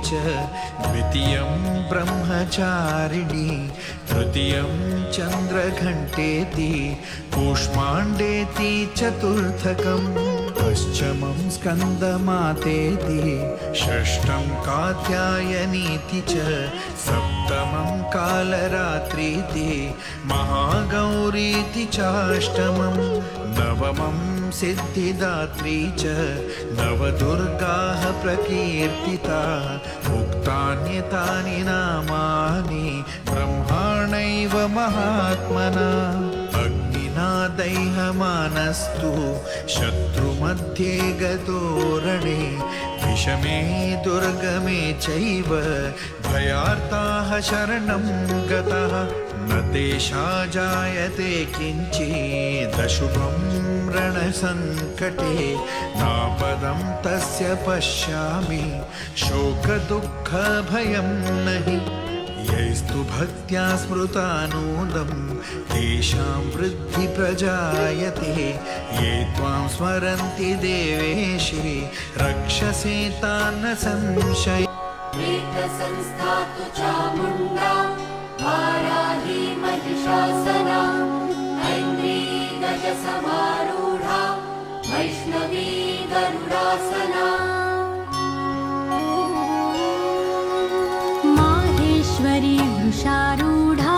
च द्वितीयं ब्रह्मचारिणी तृतीयं चन्द्रघण्टेति कूष्माण्डेति चतुर्थकम् पञ्चमं स्कन्दमातेति षष्ठं कात्यायनीति च सप्तमं कालरात्रीति महागौरीति चाष्टमं नवमं सिद्धिदात्री च नवदुर्गाः प्रकीर्तिता उक्तान्येतानि नामानि ब्रह्माणैव महात्मना अग्निना दह्यमानस्तु शत्रुमध्ये गतो रणे विषमे दुर्गमे चैव भयार्ताः शरणं गतः न तेषा जायते किञ्चिदशुभं रणसङ्कटे नापदं तस्य पश्यामि शोकदुःखभयं नहि यैस्तु भक्त्या स्मृतानूदं तेषां वृद्धि प्रजायते ये त्वां स्मरन्ति देवेशि रक्षसे तान् संशय संस्थातु चामुण्डा वाराही महिषासना ऐन्द्री गजसमारूढा वैष्णवी गरुडासना माहेश्वरी वृषारूढा